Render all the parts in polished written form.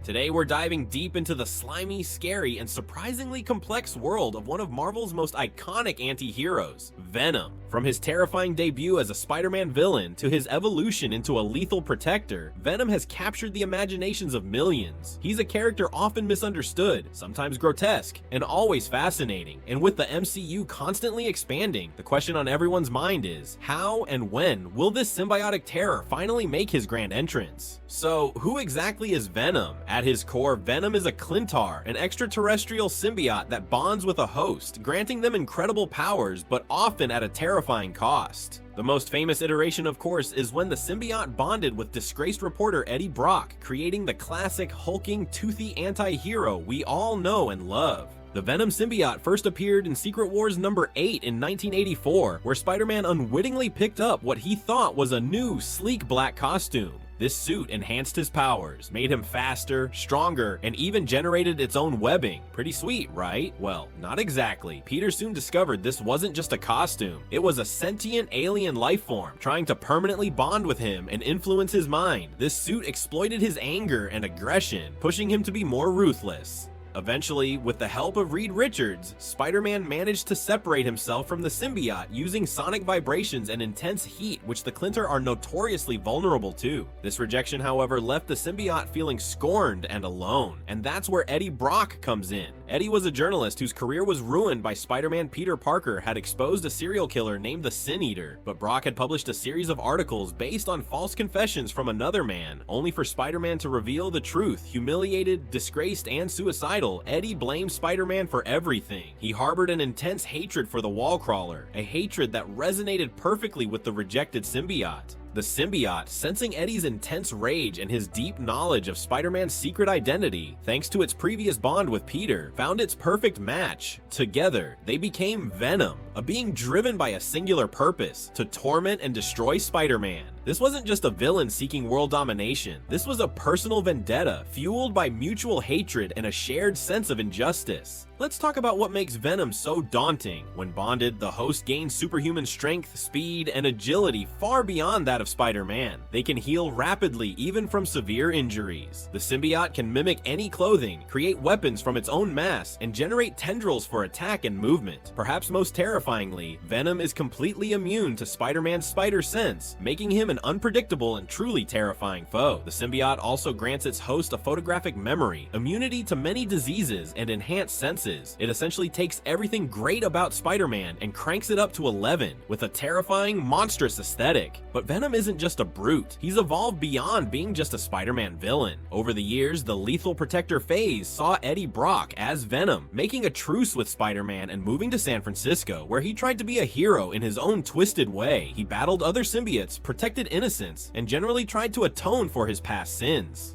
Today we're diving deep into the slimy, scary, and surprisingly complex world of one of Marvel's most iconic anti-heroes, Venom. From his terrifying debut as a Spider-Man villain to his evolution into a lethal protector, Venom has captured the imaginations of millions. He's a character often misunderstood, sometimes grotesque, and always fascinating. And with the MCU constantly expanding, the question on everyone's mind is, how and when will this symbiotic terror finally make his grand entrance? So, who exactly is Venom? At his core, Venom is a Klyntar, an extraterrestrial symbiote that bonds with a host, granting them incredible powers, but often at a terrifying cost. The most famous iteration, of course, is when the symbiote bonded with disgraced reporter Eddie Brock, creating the classic hulking, toothy anti-hero we all know and love. The Venom symbiote first appeared in Secret Wars number 8 in 1984, where Spider-Man unwittingly picked up what he thought was a new, sleek black costume. This suit enhanced his powers, made him faster, stronger, and even generated its own webbing. Pretty sweet, right? Well, not exactly. Peter soon discovered this wasn't just a costume. It was a sentient alien life form trying to permanently bond with him and influence his mind. This suit exploited his anger and aggression, pushing him to be more ruthless. Eventually, with the help of Reed Richards, Spider-Man managed to separate himself from the symbiote using sonic vibrations and intense heat, which the Klyntar are notoriously vulnerable to. This rejection, however, left the symbiote feeling scorned and alone, and that's where Eddie Brock comes in. Eddie was a journalist whose career was ruined by Spider-Man Peter Parker had exposed a serial killer named the Sin Eater, but Brock had published a series of articles based on false confessions from another man, only for Spider-Man to reveal the truth. Humiliated, disgraced, and suicidal, Eddie blamed Spider-Man for everything. He harbored an intense hatred for the Wallcrawler, a hatred that resonated perfectly with the rejected symbiote. The symbiote, sensing Eddie's intense rage and his deep knowledge of Spider-Man's secret identity, thanks to its previous bond with Peter, found its perfect match. Together, they became Venom, a being driven by a singular purpose, to torment and destroy Spider-Man. This wasn't just a villain seeking world domination. This was a personal vendetta, fueled by mutual hatred and a shared sense of injustice. Let's talk about what makes Venom so daunting. When bonded, the host gains superhuman strength, speed, and agility far beyond that of Spider-Man. They can heal rapidly, even from severe injuries. The symbiote can mimic any clothing, create weapons from its own mass, and generate tendrils for attack and movement. Perhaps most terrifyingly, Venom is completely immune to Spider-Man's spider sense, making him an unpredictable and truly terrifying foe. The symbiote also grants its host a photographic memory, immunity to many diseases, and enhanced senses. It essentially takes everything great about Spider-Man and cranks it up to 11, with a terrifying, monstrous aesthetic. But Venom isn't just a brute. He's evolved beyond being just a Spider-Man villain. Over the years, the lethal protector phase saw Eddie Brock as Venom, making a truce with Spider-Man and moving to San Francisco, where he tried to be a hero in his own twisted way. He battled other symbiotes, protected innocence, and generally tried to atone for his past sins.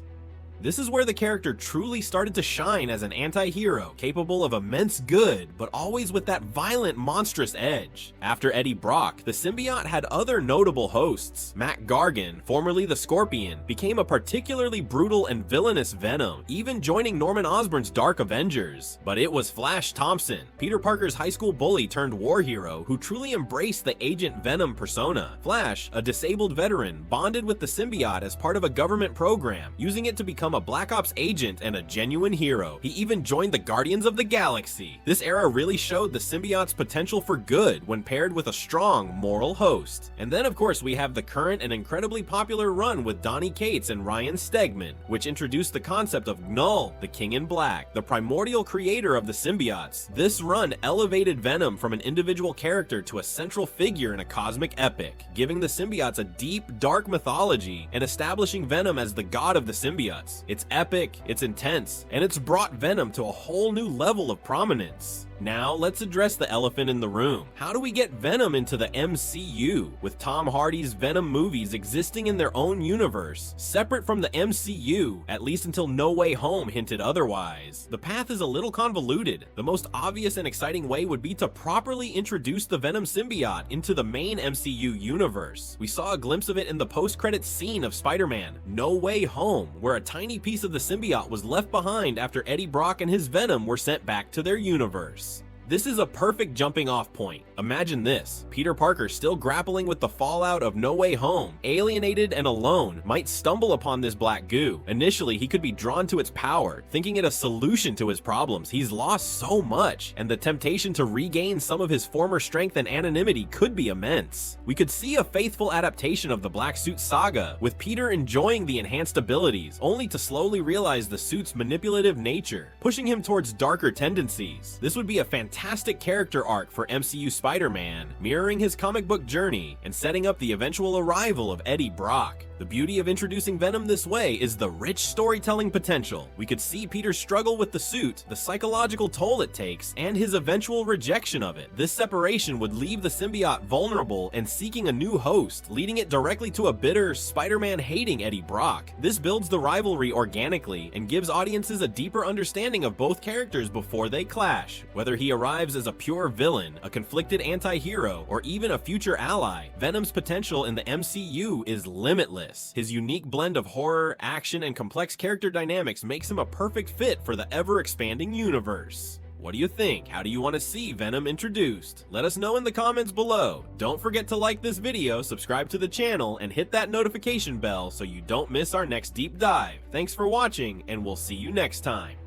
This is where the character truly started to shine as an anti-hero, capable of immense good, but always with that violent, monstrous edge. After Eddie Brock, the symbiote had other notable hosts. Mac Gargan, formerly the Scorpion, became a particularly brutal and villainous Venom, even joining Norman Osborn's Dark Avengers. But it was Flash Thompson, Peter Parker's high school bully turned war hero, who truly embraced the Agent Venom persona. Flash, a disabled veteran, bonded with the symbiote as part of a government program, using it to become a Black Ops agent and a genuine hero. He even joined the Guardians of the Galaxy. This era really showed the symbiote's potential for good when paired with a strong, moral host. And then of course we have the current and incredibly popular run with Donny Cates and Ryan Stegman, which introduced the concept of Knull, the King in Black, the primordial creator of the symbiotes. This run elevated Venom from an individual character to a central figure in a cosmic epic, giving the symbiotes a deep, dark mythology and establishing Venom as the god of the symbiotes. It's epic, it's intense, and it's brought Venom to a whole new level of prominence. Now, let's address the elephant in the room. How do we get Venom into the MCU? With Tom Hardy's Venom movies existing in their own universe, separate from the MCU, at least until No Way Home hinted otherwise. The path is a little convoluted. The most obvious and exciting way would be to properly introduce the Venom symbiote into the main MCU universe. We saw a glimpse of it in the post-credits scene of Spider-Man No Way Home, where a tiny piece of the symbiote was left behind after Eddie Brock and his Venom were sent back to their universe. This is a perfect jumping off point. Imagine this, Peter Parker, still grappling with the fallout of No Way Home, alienated and alone, might stumble upon this black goo. Initially, he could be drawn to its power, thinking it a solution to his problems. He's lost so much, and the temptation to regain some of his former strength and anonymity could be immense. We could see a faithful adaptation of the Black Suit saga, with Peter enjoying the enhanced abilities, only to slowly realize the suit's manipulative nature, pushing him towards darker tendencies. This would be a fantastic character arc for MCU Spider-Man, mirroring his comic book journey and setting up the eventual arrival of Eddie Brock. The beauty of introducing Venom this way is the rich storytelling potential. We could see Peter's struggle with the suit, the psychological toll it takes, and his eventual rejection of it. This separation would leave the symbiote vulnerable and seeking a new host, leading it directly to a bitter, Spider-Man hating Eddie Brock. This builds the rivalry organically and gives audiences a deeper understanding of both characters before they clash. Whether he arrives as a pure villain, a conflicted anti-hero, or even a future ally, Venom's potential in the MCU is limitless. His unique blend of horror, action, and complex character dynamics makes him a perfect fit for the ever-expanding universe. What do you think? How do you want to see Venom introduced? Let us know in the comments below. Don't forget to like this video, subscribe to the channel, and hit that notification bell so you don't miss our next deep dive. Thanks for watching, and we'll see you next time.